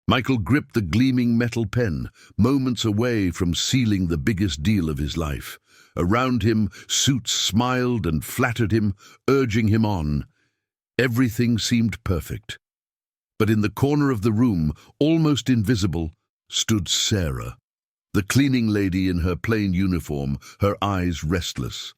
Michael gripped the gleaming metal pen, moments away from sealing the biggest deal of his life. Around him, suits smiled and flattered him, urging him on. Everything seemed perfect. But in the corner of the room, almost invisible, stood Sarah, the cleaning lady in her plain uniform, her eyes restless.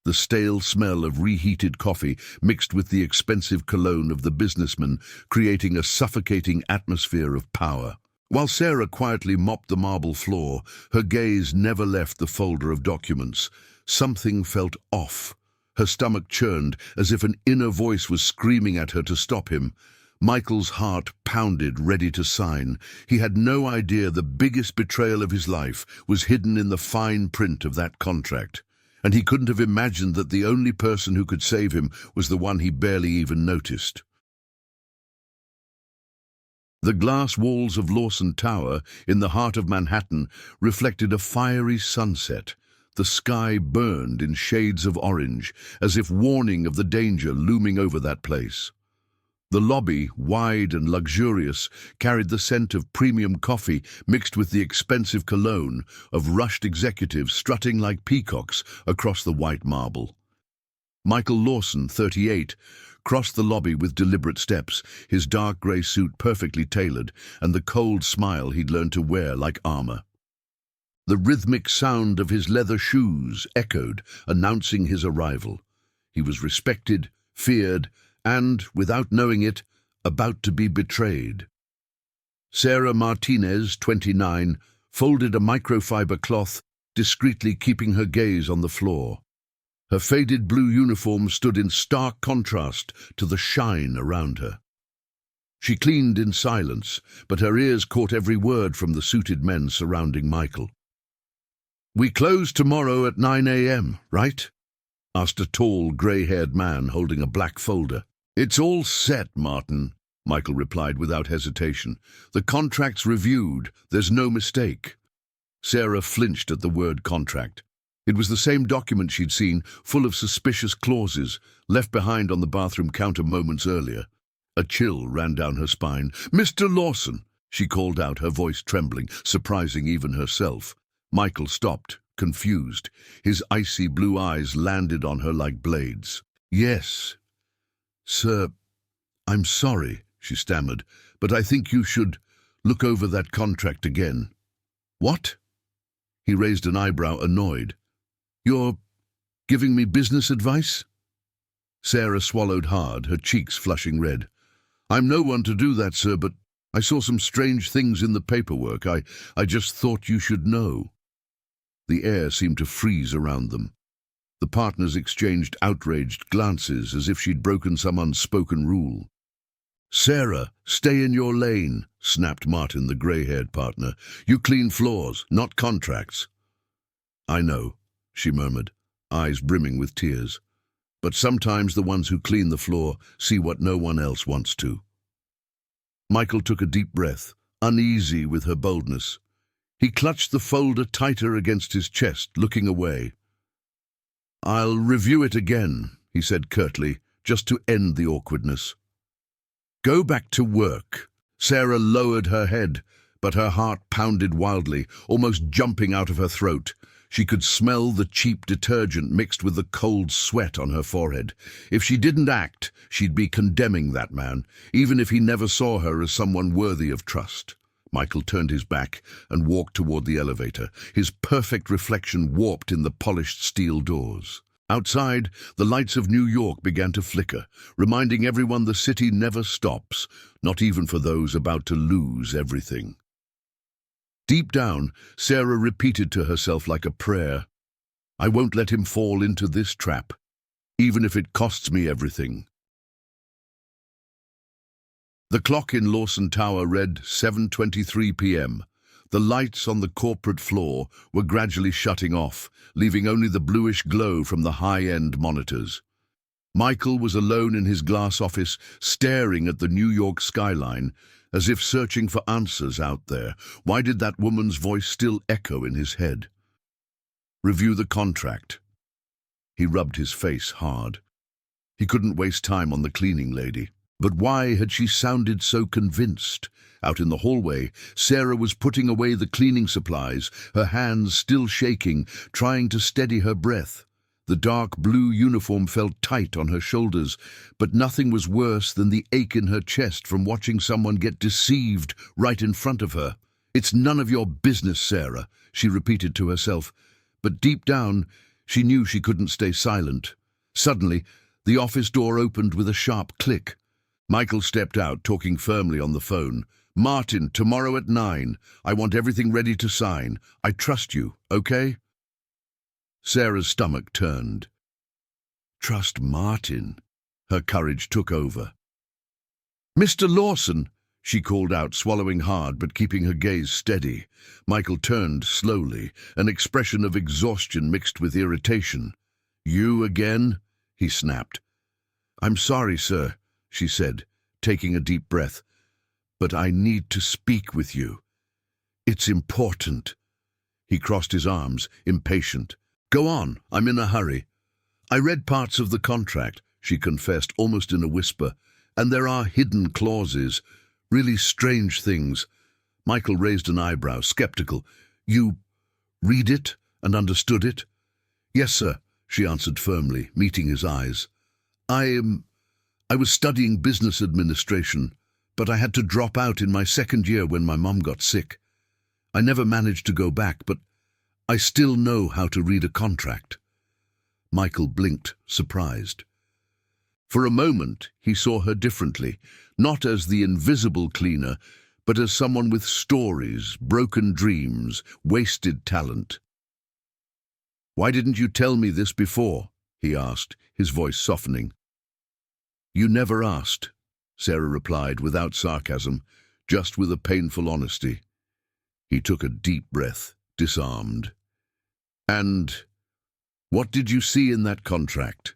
The stale smell of reheated coffee mixed with the expensive cologne of the businessman, creating a suffocating atmosphere of power. While Sarah quietly mopped the marble floor, her gaze never left the folder of documents. Something felt off. Her stomach churned, as if an inner voice was screaming at her to stop him. Michael's heart pounded, ready to sign. He had no idea the biggest betrayal of his life was hidden in the fine print of that contract. And he couldn't have imagined that the only person who could save him was the one he barely even noticed. The glass walls of Lawson Tower, in the heart of Manhattan, reflected a fiery sunset. The sky burned in shades of orange, as if warning of the danger looming over that place. The lobby, wide and luxurious, carried the scent of premium coffee mixed with the expensive cologne of rushed executives strutting like peacocks across the white marble. Michael Lawson, 38, crossed the lobby with deliberate steps, his dark grey suit perfectly tailored and the cold smile he'd learned to wear like armor. The rhythmic sound of his leather shoes echoed, announcing his arrival. He was respected, feared, and, without knowing it, about to be betrayed. Sarah Martinez, 29, folded a microfiber cloth, discreetly keeping her gaze on the floor. Her faded blue uniform stood in stark contrast to the shine around her. She cleaned in silence, but her ears caught every word from the suited men surrounding Michael. "We close tomorrow at 9 a.m., right?" asked a tall, grey-haired man holding a black folder. "It's all set, Martin," Michael replied without hesitation. "The contract's reviewed. There's no mistake." Sarah flinched at the word contract. It was the same document she'd seen, full of suspicious clauses, left behind on the bathroom counter moments earlier. A chill ran down her spine. "Mr. Lawson," she called out, her voice trembling, surprising even herself. Michael stopped, confused. His icy blue eyes landed on her like blades. "Yes, sir, I'm sorry," she stammered, "but I think you should look over that contract again." "What?" He raised an eyebrow, annoyed. "You're giving me business advice?" Sarah swallowed hard, her cheeks flushing red. "I'm no one to do that, sir, but I saw some strange things in the paperwork. I just thought you should know." The air seemed to freeze around them. The partners exchanged outraged glances as if she'd broken some unspoken rule. "Sarah, stay in your lane," snapped Martin, the grey-haired partner. "You clean floors, not contracts." "I know," she murmured, eyes brimming with tears. "But sometimes the ones who clean the floor see what no one else wants to." Michael took a deep breath, uneasy with her boldness. He clutched the folder tighter against his chest, looking away. "I'll review it again," he said curtly, just to end the awkwardness. "Go back to work." Sarah lowered her head, but her heart pounded wildly, almost jumping out of her throat. She could smell the cheap detergent mixed with the cold sweat on her forehead. If she didn't act, she'd be condemning that man, even if he never saw her as someone worthy of trust. Michael turned his back and walked toward the elevator, his perfect reflection warped in the polished steel doors. Outside, the lights of New York began to flicker, reminding everyone the city never stops, not even for those about to lose everything. Deep down, Sarah repeated to herself like a prayer, "I won't let him fall into this trap, even if it costs me everything." The clock in Lawson Tower read 7:23 p.m. The lights on the corporate floor were gradually shutting off, leaving only the bluish glow from the high-end monitors. Michael was alone in his glass office, staring at the New York skyline, as if searching for answers out there. Why did that woman's voice still echo in his head? "Review the contract." He rubbed his face hard. He couldn't waste time on the cleaning lady. But why had she sounded so convinced? Out in the hallway, Sarah was putting away the cleaning supplies, her hands still shaking, trying to steady her breath. The dark blue uniform felt tight on her shoulders, but nothing was worse than the ache in her chest from watching someone get deceived right in front of her. "It's none of your business, Sarah," she repeated to herself, but deep down, she knew she couldn't stay silent. Suddenly, the office door opened with a sharp click. Michael stepped out, talking firmly on the phone. "Martin, tomorrow at 9. I want everything ready to sign. I trust you, okay?" Sarah's stomach turned. Trust Martin? Her courage took over. "Mr. Lawson," she called out, swallowing hard but keeping her gaze steady. Michael turned slowly, an expression of exhaustion mixed with irritation. "You again?" he snapped. "I'm sorry, sir," she said, taking a deep breath, "but I need to speak with you. It's important." He crossed his arms, impatient. "Go on, I'm in a hurry." "I read parts of the contract," she confessed, almost in a whisper, "and there are hidden clauses, really strange things." Michael raised an eyebrow, skeptical. "You read it and understood it?" "Yes, sir," she answered firmly, meeting his eyes. I was studying business administration, but I had to drop out in my second year when my mum got sick. I never managed to go back, but I still know how to read a contract." Michael blinked, surprised. For a moment, he saw her differently, not as the invisible cleaner, but as someone with stories, broken dreams, wasted talent. "Why didn't you tell me this before?" he asked, his voice softening. "You never asked," Sarah replied without sarcasm, just with a painful honesty. He took a deep breath, disarmed. "And what did you see in that contract?"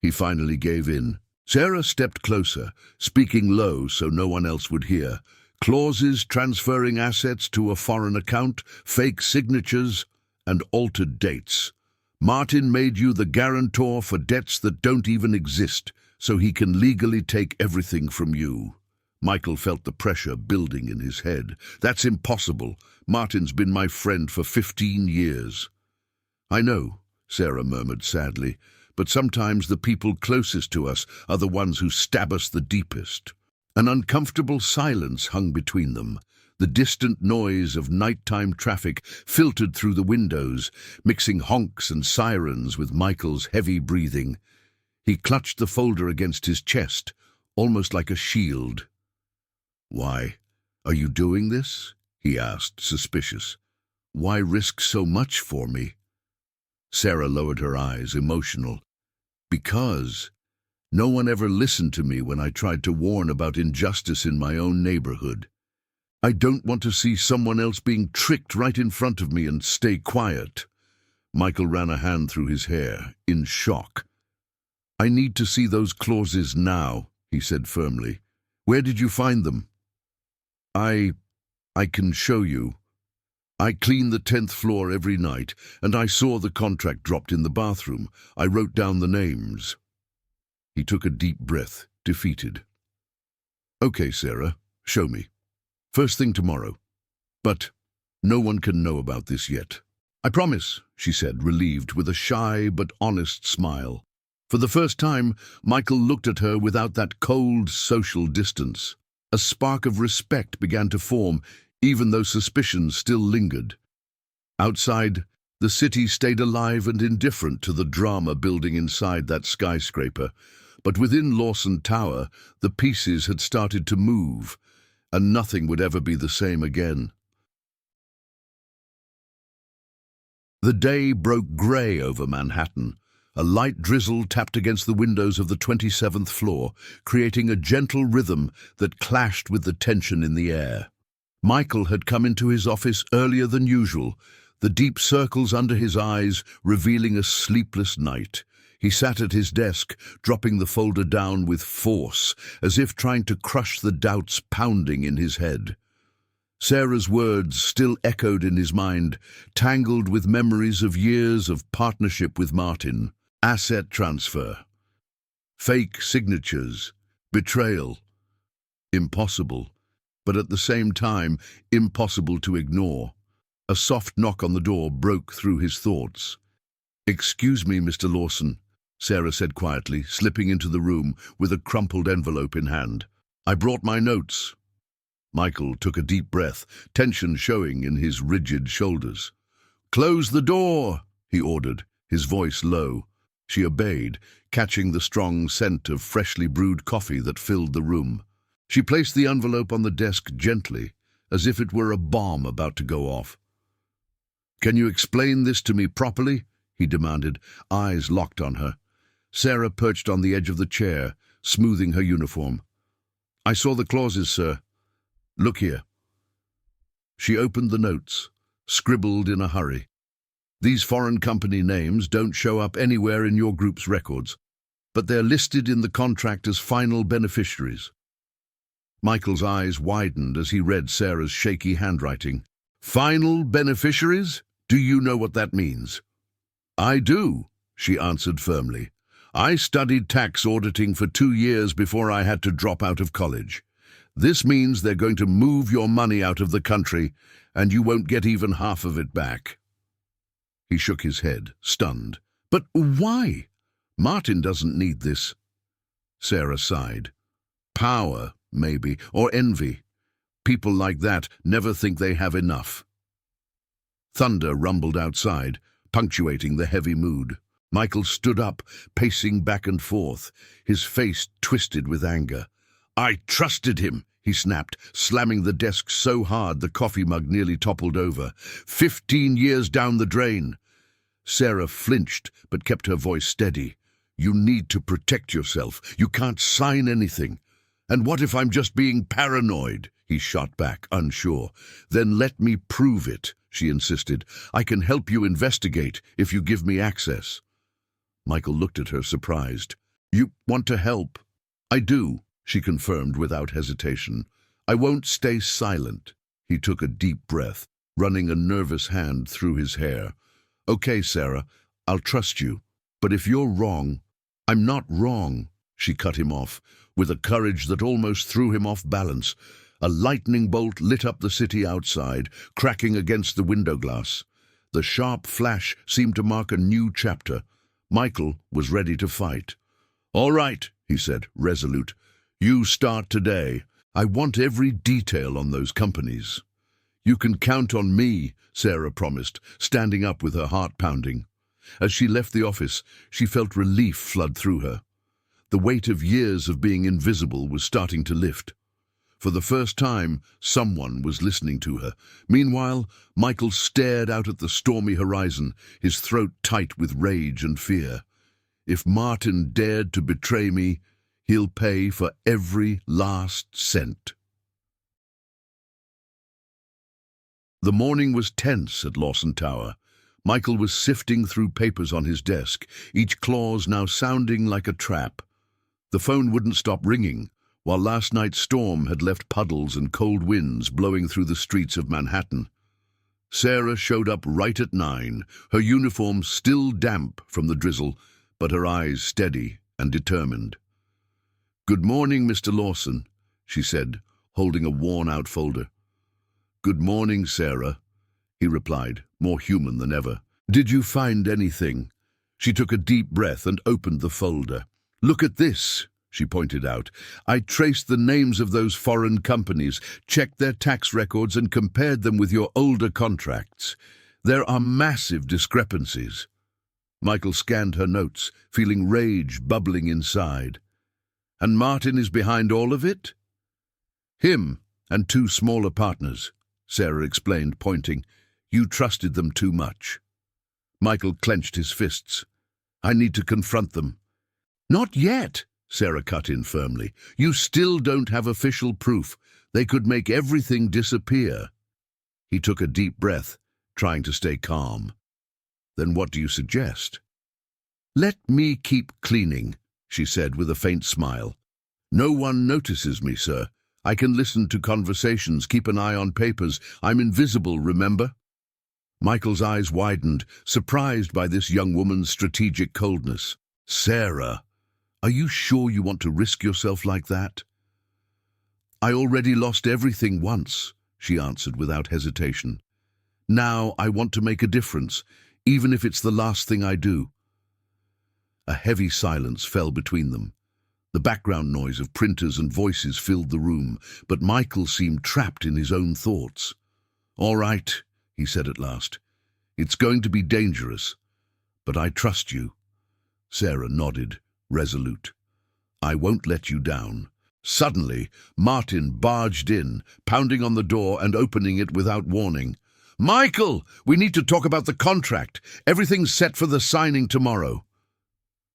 He finally gave in. Sarah stepped closer, speaking low so no one else would hear. "Clauses transferring assets to a foreign account, fake signatures, and altered dates. Martin made you the guarantor for debts that don't even exist, so he can legally take everything from you." Michael felt the pressure building in his head. "That's impossible. Martin's been my friend for 15 years. "I know," Sarah murmured sadly, "but sometimes the people closest to us are the ones who stab us the deepest." An uncomfortable silence hung between them. The distant noise of nighttime traffic filtered through the windows, mixing honks and sirens with Michael's heavy breathing. He clutched the folder against his chest, almost like a shield. "Why, are you doing this?" he asked, suspicious. "Why risk so much for me?" Sarah lowered her eyes, emotional. "Because no one ever listened to me when I tried to warn about injustice in my own neighborhood. I don't want to see someone else being tricked right in front of me and stay quiet." Michael ran a hand through his hair, in shock. "I need to see those clauses now," he said firmly. "Where did you find them?" I can show you. I clean the 10th floor every night, and I saw the contract dropped in the bathroom. I wrote down the names." He took a deep breath, defeated. "Okay, Sarah, show me. First thing tomorrow. But no one can know about this yet." "I promise," she said, relieved, with a shy but honest smile. For the first time, Michael looked at her without that cold social distance. A spark of respect began to form, even though suspicions still lingered. Outside, the city stayed alive and indifferent to the drama building inside that skyscraper. But within Lawson Tower, the pieces had started to move, and nothing would ever be the same again. The day broke grey over Manhattan. A light drizzle tapped against the windows of the 27th floor, creating a gentle rhythm that clashed with the tension in the air. Michael had come into his office earlier than usual, the deep circles under his eyes revealing a sleepless night. He sat at his desk, dropping the folder down with force, as if trying to crush the doubts pounding in his head. Sarah's words still echoed in his mind, tangled with memories of years of partnership with Martin. Asset transfer, fake signatures, Betrayal. Impossible, but at the same time, impossible to ignore. A soft knock on the door broke through his thoughts. "Excuse me, Mr. Lawson," Sarah said quietly, slipping into the room with a crumpled envelope in hand. "I brought my notes." Michael took a deep breath, tension showing in his rigid shoulders. "Close the door," he ordered, his voice low. She obeyed, catching the strong scent of freshly brewed coffee that filled the room. She placed the envelope on the desk gently, as if it were a bomb about to go off. "Can you explain this to me properly?" he demanded, eyes locked on her. Sarah perched on the edge of the chair, smoothing her uniform. "I saw the clauses, sir. Look here." She opened the notes, scribbled in a hurry. "These foreign company names don't show up anywhere in your group's records, but they're listed in the contract as final beneficiaries." Michael's eyes widened as he read Sarah's shaky handwriting. "Final beneficiaries? Do you know what that means?" "I do," she answered firmly. "I studied tax auditing for 2 years before I had to drop out of college. This means they're going to move your money out of the country, and you won't get even half of it back." He shook his head, stunned. "But why? Martin doesn't need this." Sarah sighed. "Power, maybe, or envy. People like that never think they have enough." Thunder rumbled outside, punctuating the heavy mood. Michael stood up, pacing back and forth, his face twisted with anger. "I trusted him," he snapped, slamming the desk so hard the coffee mug nearly toppled over. 15 years down the drain." Sarah flinched, but kept her voice steady. "You need to protect yourself. You can't sign anything." "And what if I'm just being paranoid?" he shot back, unsure. "Then let me prove it," she insisted. "I can help you investigate if you give me access." Michael looked at her, surprised. "You want to help?" "I do," she confirmed without hesitation. "I won't stay silent." He took a deep breath, running a nervous hand through his hair. "Okay, Sarah, I'll trust you. But if you're wrong—" "I'm not wrong," she cut him off, with a courage that almost threw him off balance. A lightning bolt lit up the city outside, cracking against the window glass. The sharp flash seemed to mark a new chapter. Michael was ready to fight. "All right," he said, resolute. "You start today. I want every detail on those companies." "You can count on me," Sarah promised, standing up with her heart pounding. As she left the office, she felt relief flood through her. The weight of years of being invisible was starting to lift. For the first time, someone was listening to her. Meanwhile, Michael stared out at the stormy horizon, his throat tight with rage and fear. If Martin dared to betray me, he'll pay for every last cent. The morning was tense at Lawson Tower. Michael was sifting through papers on his desk, each clause now sounding like a trap. The phone wouldn't stop ringing, while last night's storm had left puddles and cold winds blowing through the streets of Manhattan. Sarah showed up right at 9, her uniform still damp from the drizzle, but her eyes steady and determined. "Good morning, Mr. Lawson," she said, holding a worn-out folder. "Good morning, Sarah," he replied, more human than ever. "Did you find anything?" She took a deep breath and opened the folder. "Look at this," she pointed out. "I traced the names of those foreign companies, checked their tax records and compared them with your older contracts. There are massive discrepancies." Michael scanned her notes, feeling rage bubbling inside. "And Martin is behind all of it?" "Him and 2 smaller partners," Sarah explained, pointing. "You trusted them too much." Michael clenched his fists. "I need to confront them." "Not yet," Sarah cut in firmly. "You still don't have official proof. They could make everything disappear." He took a deep breath, trying to stay calm. "Then what do you suggest?" "Let me keep cleaning," she said with a faint smile. "No one notices me, sir. I can listen to conversations, keep an eye on papers. I'm invisible, remember?" Michael's eyes widened, surprised by this young woman's strategic coldness. "Sarah, Are you sure you want to risk yourself like that? I already lost everything once, she answered without hesitation. Now I want to make a difference, even if it's the last thing I do. A heavy silence fell between them. The background noise of printers and voices filled the room, but Michael seemed trapped in his own thoughts. All right, he said at last. It's going to be dangerous, but I trust you. Sarah nodded, resolute. I won't let you down. Suddenly, Martin barged in, pounding on the door and opening it without warning. Michael, we need to talk about the contract. Everything's set for the signing tomorrow.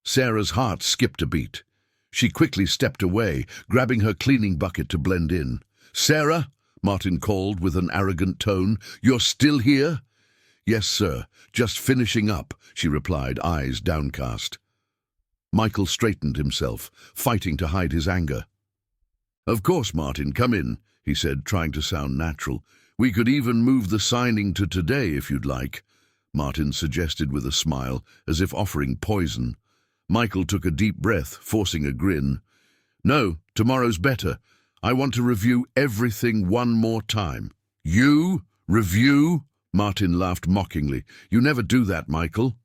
Sarah's heart skipped a beat. She quickly stepped away, grabbing her cleaning bucket to blend in. Sarah, Martin called with an arrogant tone, you're still here? Yes, sir, just finishing up, she replied, eyes downcast. Michael straightened himself, fighting to hide his anger. Of course, Martin, come in, he said, trying to sound natural. We could even move the signing to today if you'd like, Martin suggested with a smile, as if offering poison. Michael took a deep breath, forcing a grin. No, tomorrow's better. I want to review everything one more time. You? Review? Martin laughed mockingly. You never do that, Michael.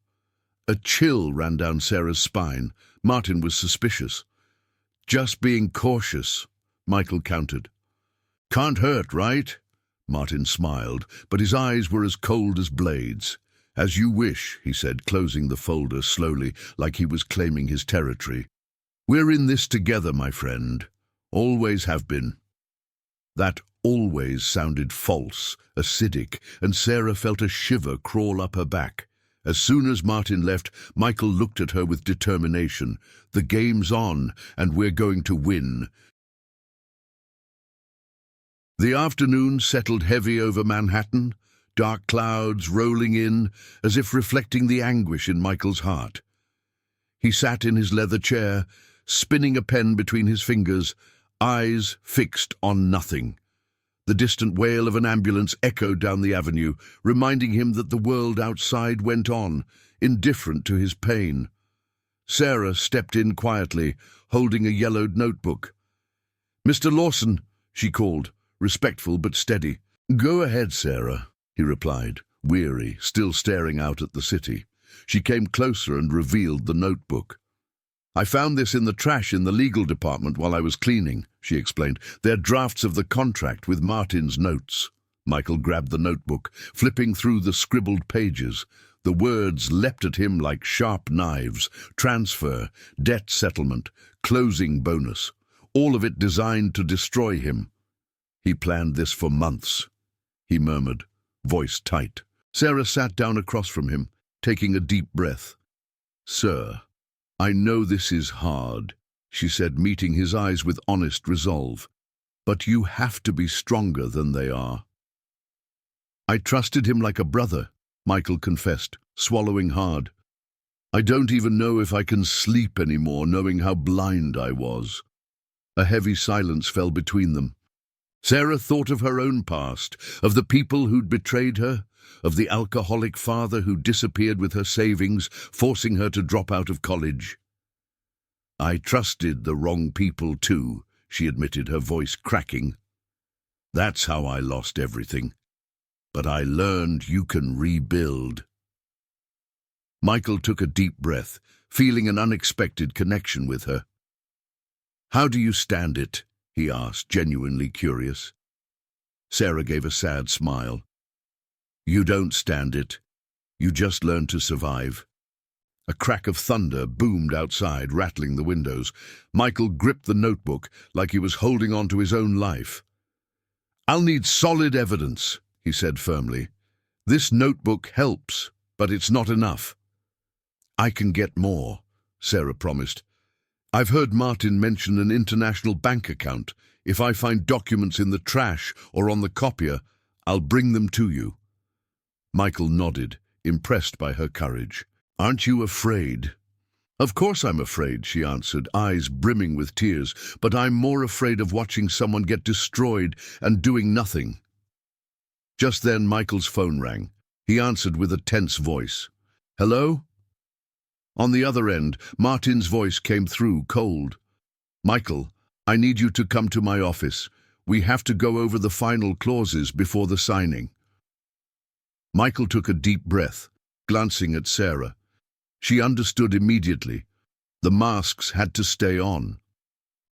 A chill ran down Sarah's spine. Martin was suspicious. Just being cautious, Michael countered. Can't hurt, right? Martin smiled, but his eyes were as cold as blades. As you wish, he said, closing the folder slowly, like he was claiming his territory. We're in this together, my friend. Always have been. That always sounded false, acidic, and Sarah felt a shiver crawl up her back. As soon as Martin left, Michael looked at her with determination. The game's on, and we're going to win. The afternoon settled heavy over Manhattan, dark clouds rolling in, as if reflecting the anguish in Michael's heart. He sat in his leather chair, spinning a pen between his fingers, eyes fixed on nothing. The distant wail of an ambulance echoed down the avenue, reminding him that the world outside went on, indifferent to his pain. Sarah stepped in quietly, holding a yellowed notebook. Mr. Lawson, she called, respectful but steady. Go ahead, Sarah, he replied, weary, still staring out at the city. She came closer and revealed the notebook. I found this in the trash in the legal department while I was cleaning, she explained. They're drafts of the contract with Martin's notes. Michael grabbed the notebook, flipping through the scribbled pages. The words leapt at him like sharp knives. Transfer, debt settlement, closing bonus. All of it designed to destroy him. He planned this for months, he murmured, voice tight. Sarah sat down across from him, taking a deep breath. Sir, I know this is hard, she said, meeting his eyes with honest resolve. But you have to be stronger than they are. I trusted him like a brother, Michael confessed, swallowing hard. I don't even know if I can sleep anymore, knowing how blind I was. A heavy silence fell between them. Sarah thought of her own past, of the people who'd betrayed her, of the alcoholic father who disappeared with her savings, forcing her to drop out of college. I trusted the wrong people too, she admitted, her voice cracking. That's how I lost everything. But I learned you can rebuild. Michael took a deep breath, feeling an unexpected connection with her. How do you stand it? He asked, genuinely curious. Sarah gave a sad smile. You don't stand it. You just learn to survive. A crack of thunder boomed outside, rattling the windows. Michael gripped the notebook like he was holding on to his own life. I'll need solid evidence, he said firmly. This notebook helps, but it's not enough. I can get more, Sarah promised. I've heard Martin mention an international bank account. If I find documents in the trash or on the copier, I'll bring them to you. Michael nodded, impressed by her courage. Aren't you afraid? Of course I'm afraid, she answered, eyes brimming with tears, but I'm more afraid of watching someone get destroyed and doing nothing. Just then Michael's phone rang. He answered with a tense voice. Hello? On the other end, Martin's voice came through, cold. "Michael, I need you to come to my office. We have to go over the final clauses before the signing." Michael took a deep breath, glancing at Sarah. She understood immediately. The masks had to stay on.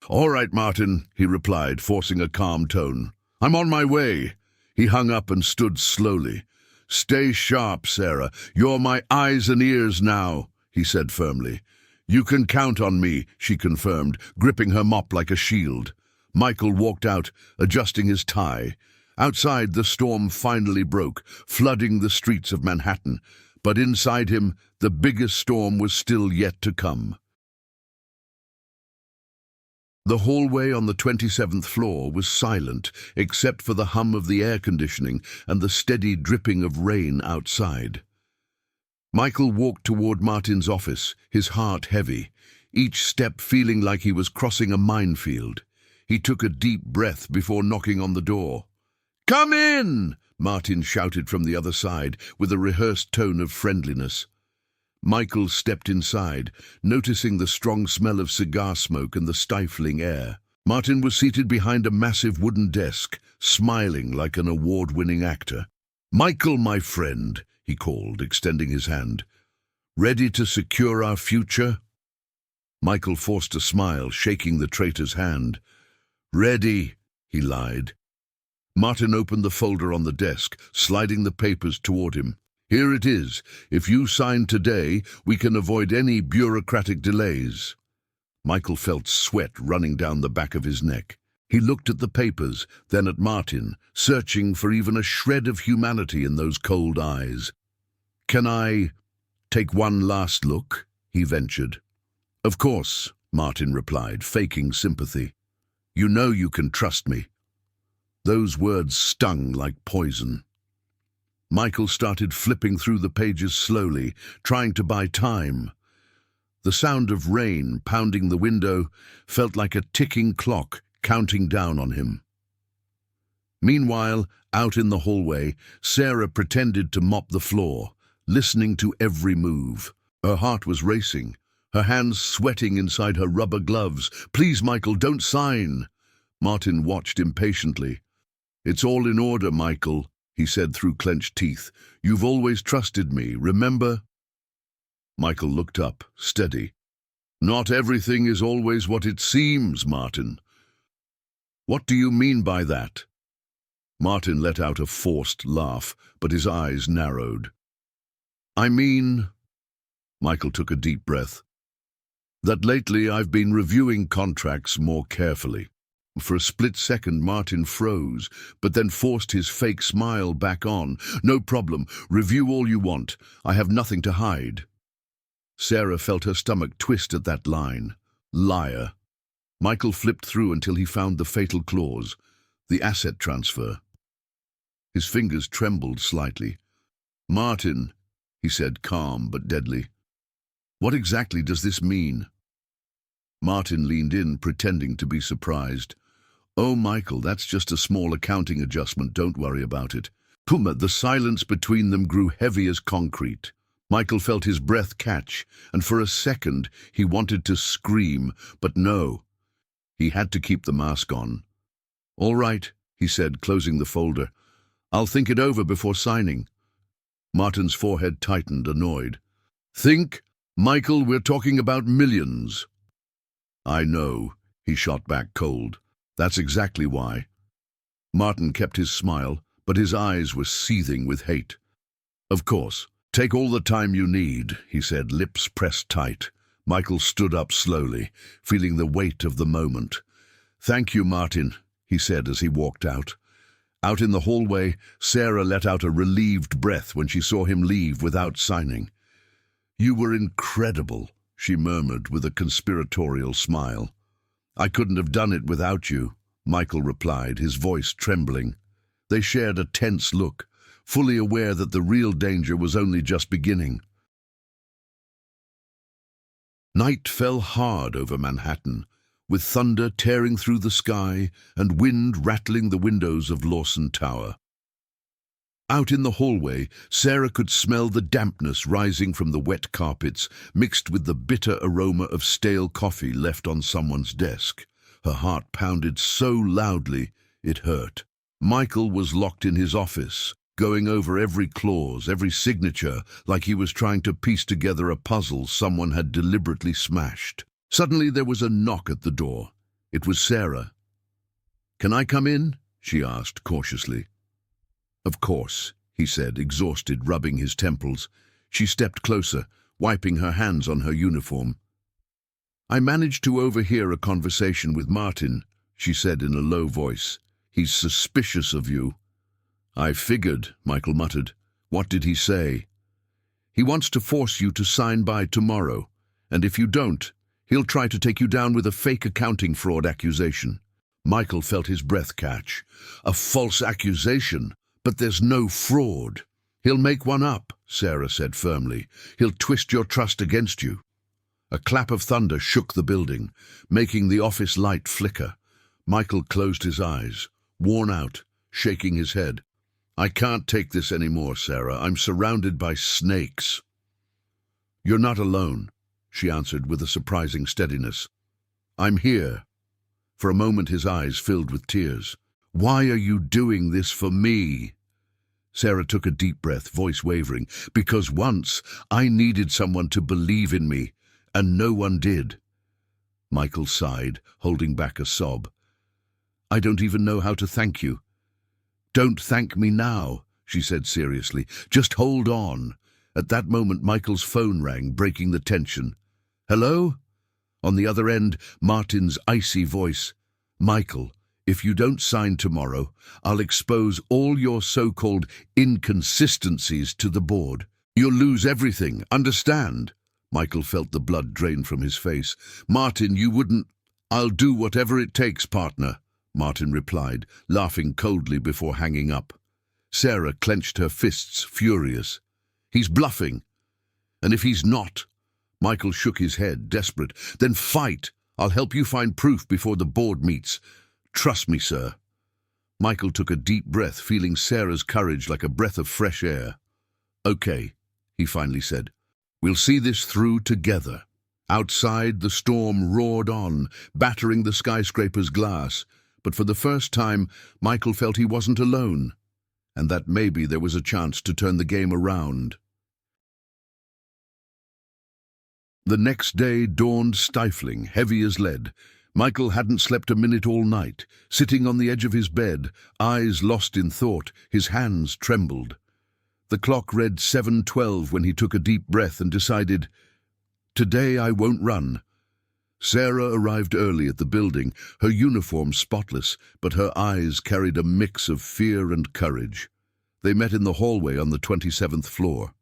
"All right, Martin," he replied, forcing a calm tone. "I'm on my way." He hung up and stood slowly. "Stay sharp, Sarah. You're my eyes and ears now," he said firmly. "You can count on me," she confirmed, gripping her mop like a shield. Michael walked out, adjusting his tie. Outside, the storm finally broke, flooding the streets of Manhattan. But inside him, the biggest storm was still yet to come. The hallway on the 27th floor was silent, except for the hum of the air conditioning and the steady dripping of rain outside. Michael walked toward Martin's office, his heart heavy, each step feeling like he was crossing a minefield. He took a deep breath before knocking on the door. "Come in!" Martin shouted from the other side, with a rehearsed tone of friendliness. Michael stepped inside, noticing the strong smell of cigar smoke and the stifling air. Martin was seated behind a massive wooden desk, smiling like an award-winning actor. "Michael, my friend," he called, extending his hand. "Ready to secure our future?" Michael forced a smile, shaking the traitor's hand. "Ready," he lied. Martin opened the folder on the desk, sliding the papers toward him. "Here it is. If you sign today, we can avoid any bureaucratic delays." Michael felt sweat running down the back of his neck. He looked at the papers, then at Martin, searching for even a shred of humanity in those cold eyes. "Can I take one last look?" he ventured. "Of course," Martin replied, faking sympathy. "You know you can trust me." Those words stung like poison. Michael started flipping through the pages slowly, trying to buy time. The sound of rain pounding the window felt like a ticking clock counting down on him. Meanwhile, out in the hallway, Sarah pretended to mop the floor, listening to every move. Her heart was racing, her hands sweating inside her rubber gloves. "Please, Michael, don't sign." Martin watched impatiently. "It's all in order, Michael," he said through clenched teeth. "You've always trusted me, remember?" Michael looked up, steady. "Not everything is always what it seems, Martin." "What do you mean by that?" Martin let out a forced laugh, but his eyes narrowed. "I mean," Michael took a deep breath, "that lately I've been reviewing contracts more carefully." For a split second, Martin froze, but then forced his fake smile back on. "No problem. Review all you want. I have nothing to hide." Sarah felt her stomach twist at that line. Liar. Michael flipped through until he found the fatal clause, the asset transfer. His fingers trembled slightly. "Martin," he said, calm but deadly, "what exactly does this mean?" Martin leaned in, pretending to be surprised. "Oh, Michael, that's just a small accounting adjustment. Don't worry about it." Puma, the silence between them grew heavy as concrete. Michael felt his breath catch, and for a second he wanted to scream, but no. He had to keep the mask on. "All right," he said, closing the folder. "I'll think it over before signing." Martin's forehead tightened, annoyed. "Think? Michael, we're talking about millions." "I know," he shot back cold. "That's exactly why." Martin kept his smile, but his eyes were seething with hate. "Of course. Take all the time you need," he said, lips pressed tight. Michael stood up slowly, feeling the weight of the moment. "Thank you, Martin," he said as he walked out. Out in the hallway, Sarah let out a relieved breath when she saw him leave without signing. "You were incredible," she murmured with a conspiratorial smile. "I couldn't have done it without you," Michael replied, his voice trembling. They shared a tense look, fully aware that the real danger was only just beginning. Night fell hard over Manhattan, with thunder tearing through the sky and wind rattling the windows of Lawson Tower. Out in the hallway, Sarah could smell the dampness rising from the wet carpets, mixed with the bitter aroma of stale coffee left on someone's desk. Her heart pounded so loudly it hurt. Michael was locked in his office, going over every clause, every signature, like he was trying to piece together a puzzle someone had deliberately smashed. Suddenly there was a knock at the door. It was Sarah. "Can I come in?" she asked cautiously. "Of course," he said, exhausted, rubbing his temples. She stepped closer, wiping her hands on her uniform. "I managed to overhear a conversation with Martin," she said in a low voice. "He's suspicious of you." "I figured," Michael muttered. "What did he say?" "He wants to force you to sign by tomorrow, and if you don't, he'll try to take you down with a fake accounting fraud accusation." Michael felt his breath catch. "A false accusation? But there's no fraud." "He'll make one up," Sarah said firmly. "He'll twist your trust against you." A clap of thunder shook the building, making the office light flicker. Michael closed his eyes, worn out, shaking his head. "I can't take this anymore, Sarah. I'm surrounded by snakes." "You're not alone," she answered with a surprising steadiness. "I'm here." For a moment his eyes filled with tears. "Why are you doing this for me?" Sarah took a deep breath, voice wavering. "Because once I needed someone to believe in me, and no one did." Michael sighed, holding back a sob. "I don't even know how to thank you." "Don't thank me now," she said seriously. "Just hold on." At that moment Michael's phone rang, breaking the tension. "Hello?" On the other end, Martin's icy voice. "Michael, if you don't sign tomorrow, I'll expose all your so-called inconsistencies to the board. You'll lose everything, understand?" Michael felt the blood drain from his face. "Martin, you wouldn't—" "I'll do whatever it takes, partner," Martin replied, laughing coldly before hanging up. Sarah clenched her fists, furious. "He's bluffing. And if he's not—" Michael shook his head, desperate. "Then fight. I'll help you find proof before the board meets. Trust me, sir." Michael took a deep breath, feeling Sarah's courage like a breath of fresh air. "Okay," he finally said. "We'll see this through together." Outside, the storm roared on, battering the skyscraper's glass. But for the first time, Michael felt he wasn't alone, and that maybe there was a chance to turn the game around. The next day dawned stifling, heavy as lead. Michael hadn't slept a minute all night. Sitting on the edge of his bed, eyes lost in thought, his hands trembled. The clock read 7:12 when he took a deep breath and decided, "Today I won't run." Sarah arrived early at the building, her uniform spotless, but her eyes carried a mix of fear and courage. They met in the hallway on the 27th floor.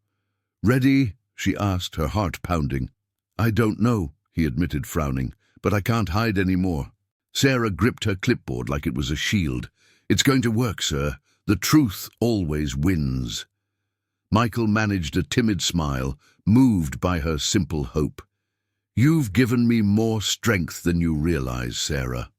"Ready?" she asked, her heart pounding. "I don't know," he admitted, frowning, "but I can't hide any more." Sarah gripped her clipboard like it was a shield. "It's going to work, sir. The truth always wins." Michael managed a timid smile, moved by her simple hope. "You've given me more strength than you realize, Sarah."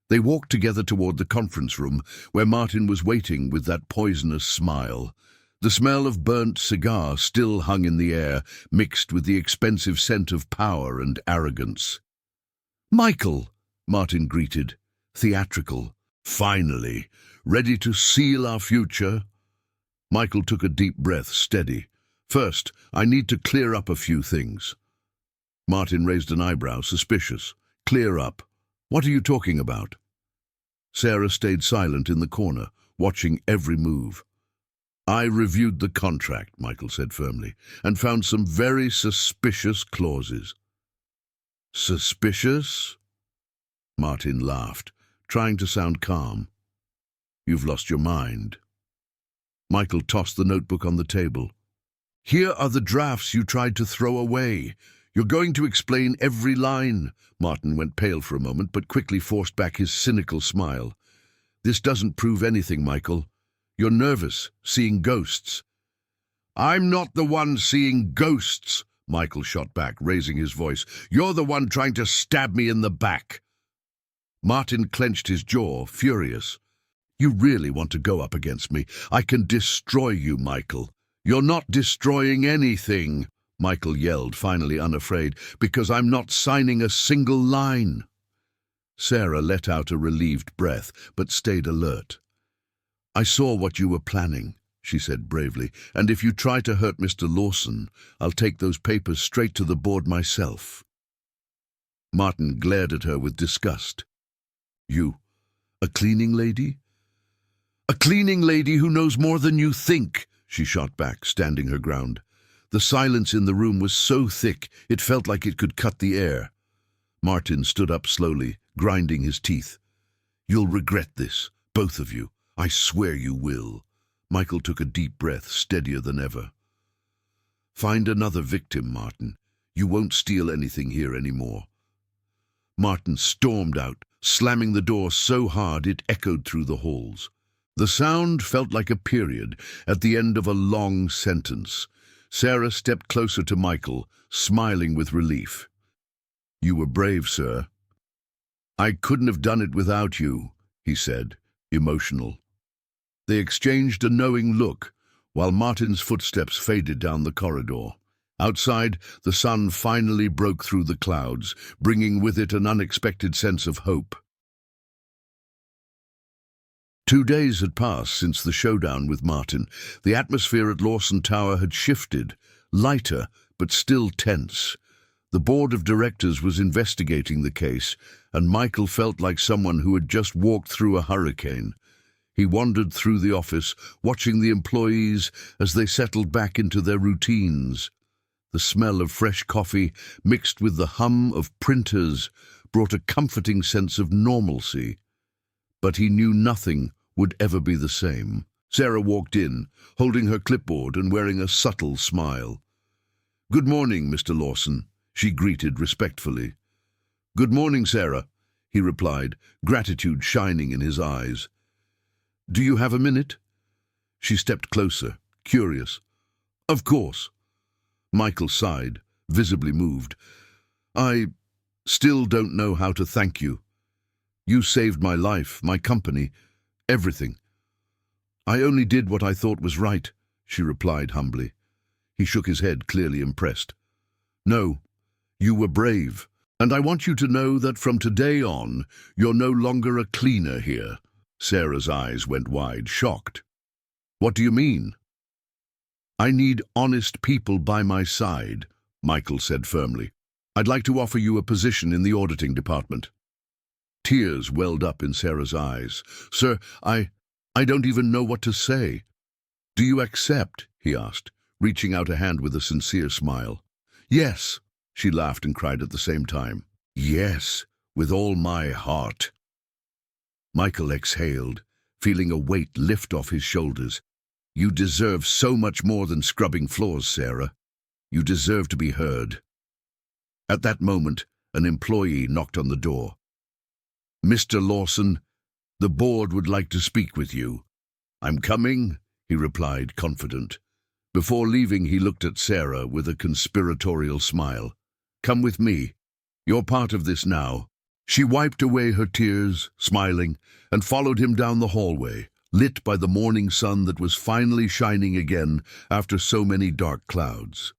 They walked together toward the conference room, where Martin was waiting with that poisonous smile. The smell of burnt cigar still hung in the air, mixed with the expensive scent of power and arrogance. "Michael," Martin greeted, theatrical. "Finally, ready to seal our future?" Michael took a deep breath, steady. "First, I need to clear up a few things." Martin raised an eyebrow, suspicious. "Clear up? What are you talking about?" Sarah stayed silent in the corner, watching every move. "I reviewed the contract," Michael said firmly, "and found some very suspicious clauses." "Suspicious?" Martin laughed, trying to sound calm. "You've lost your mind." Michael tossed the notebook on the table. "Here are the drafts you tried to throw away. You're going to explain every line." Martin went pale for a moment, but quickly forced back his cynical smile. "This doesn't prove anything, Michael. You're nervous, seeing ghosts." "I'm not the one seeing ghosts," Michael shot back, raising his voice. "You're the one trying to stab me in the back." Martin clenched his jaw, furious. You really want to go up against me? I can destroy you, Michael. You're not destroying anything, Michael yelled, finally unafraid, because I'm not signing a single line. Sarah let out a relieved breath, but stayed alert. I saw what you were planning, she said bravely, and if you try to hurt Mr. Lawson, I'll take those papers straight to the board myself. Martin glared at her with disgust. You, a cleaning lady? A cleaning lady who knows more than you think, she shot back, standing her ground. The silence in the room was so thick it felt like it could cut the air. Martin stood up slowly, grinding his teeth. You'll regret this, both of you. I swear you will. Michael took a deep breath, steadier than ever. Find another victim, Martin. You won't steal anything here anymore. Martin stormed out, slamming the door so hard it echoed through the halls. The sound felt like a period at the end of a long sentence. Sarah stepped closer to Michael, smiling with relief. You were brave, sir. I couldn't have done it without you, he said, emotional. They exchanged a knowing look, while Martin's footsteps faded down the corridor. Outside, the sun finally broke through the clouds, bringing with it an unexpected sense of hope. 2 days had passed since the showdown with Martin. The atmosphere at Lawson Tower had shifted, lighter but still tense. The board of directors was investigating the case, and Michael felt like someone who had just walked through a hurricane. He wandered through the office, watching the employees as they settled back into their routines. The smell of fresh coffee, mixed with the hum of printers, brought a comforting sense of normalcy. But he knew nothing would ever be the same. Sarah walked in, holding her clipboard and wearing a subtle smile. "Good morning, Mr. Lawson," she greeted respectfully. "Good morning, Sarah," he replied, gratitude shining in his eyes. "Do you have a minute?" She stepped closer, curious. "Of course." Michael sighed, visibly moved. "I still don't know how to thank you. You saved my life, my company, everything." "I only did what I thought was right," she replied humbly. He shook his head, clearly impressed. "No, you were brave, and I want you to know that from today on, you're no longer a cleaner here." Sarah's eyes went wide, shocked. "What do you mean?" "I need honest people by my side," Michael said firmly. "I'd like to offer you a position in the auditing department." Tears welled up in Sarah's eyes. "Sir, I don't even know what to say." "Do you accept?" he asked, reaching out a hand with a sincere smile. "Yes," she laughed and cried at the same time. "Yes, with all my heart." Michael exhaled, feeling a weight lift off his shoulders. "You deserve so much more than scrubbing floors, Sarah. You deserve to be heard." At that moment, an employee knocked on the door. "Mr. Lawson, the board would like to speak with you." "I'm coming," he replied, confident. Before leaving, he looked at Sarah with a conspiratorial smile. "Come with me. You're part of this now." She wiped away her tears, smiling, and followed him down the hallway, lit by the morning sun that was finally shining again after so many dark clouds.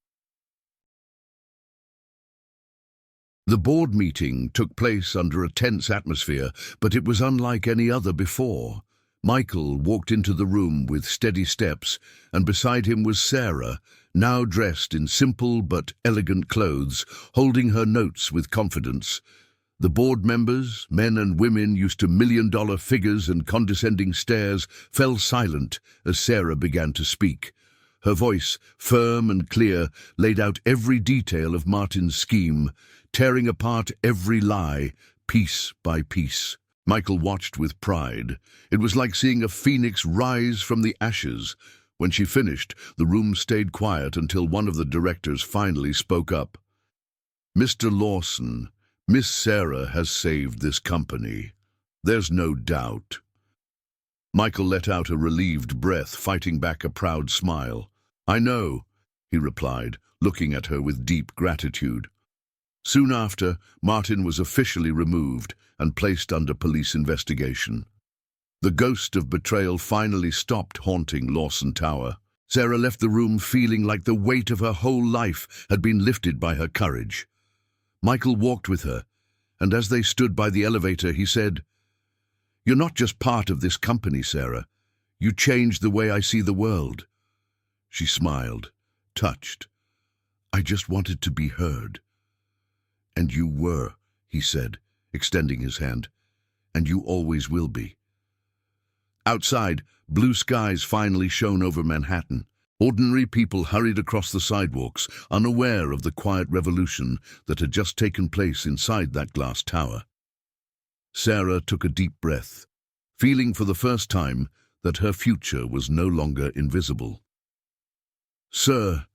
The board meeting took place under a tense atmosphere, but it was unlike any other before. Michael walked into the room with steady steps, and beside him was Sarah, now dressed in simple but elegant clothes, holding her notes with confidence. The board members, men and women used to million-dollar figures and condescending stares, fell silent as Sarah began to speak. Her voice, firm and clear, laid out every detail of Martin's scheme, tearing apart every lie, piece by piece. Michael watched with pride. It was like seeing a phoenix rise from the ashes. When she finished, the room stayed quiet until one of the directors finally spoke up. "Mr. Lawson, Miss Sarah has saved this company. There's no doubt." Michael let out a relieved breath, fighting back a proud smile. "I know," he replied, looking at her with deep gratitude. Soon after, Martin was officially removed and placed under police investigation. The ghost of betrayal finally stopped haunting Lawson Tower. Sarah left the room feeling like the weight of her whole life had been lifted by her courage. Michael walked with her, and as they stood by the elevator, he said, "You're not just part of this company, Sarah. You changed the way I see the world." She smiled, touched. "I just wanted to be heard." "And you were," he said, extending his hand. "And you always will be." Outside, blue skies finally shone over Manhattan. Ordinary people hurried across the sidewalks, unaware of the quiet revolution that had just taken place inside that glass tower. Sarah took a deep breath, feeling for the first time that her future was no longer invisible. "Sir,"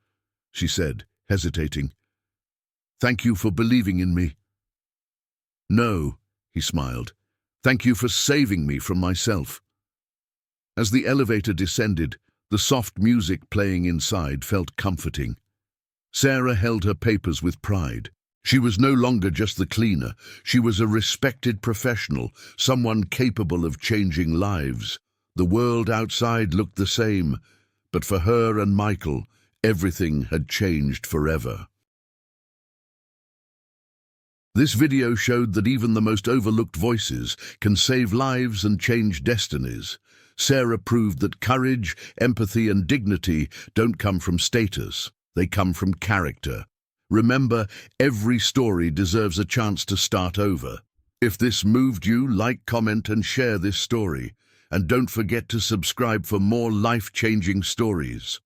she said, hesitating, "thank you for believing in me." "No," he smiled, "thank you for saving me from myself." As the elevator descended, the soft music playing inside felt comforting. Sarah held her papers with pride. She was no longer just the cleaner. She was a respected professional, someone capable of changing lives. The world outside looked the same, but for her and Michael, everything had changed forever. This video showed that even the most overlooked voices can save lives and change destinies. Sarah proved that courage, empathy, and dignity don't come from status. They come from character. Remember, every story deserves a chance to start over. If this moved you, like, comment, and share this story. And don't forget to subscribe for more life-changing stories.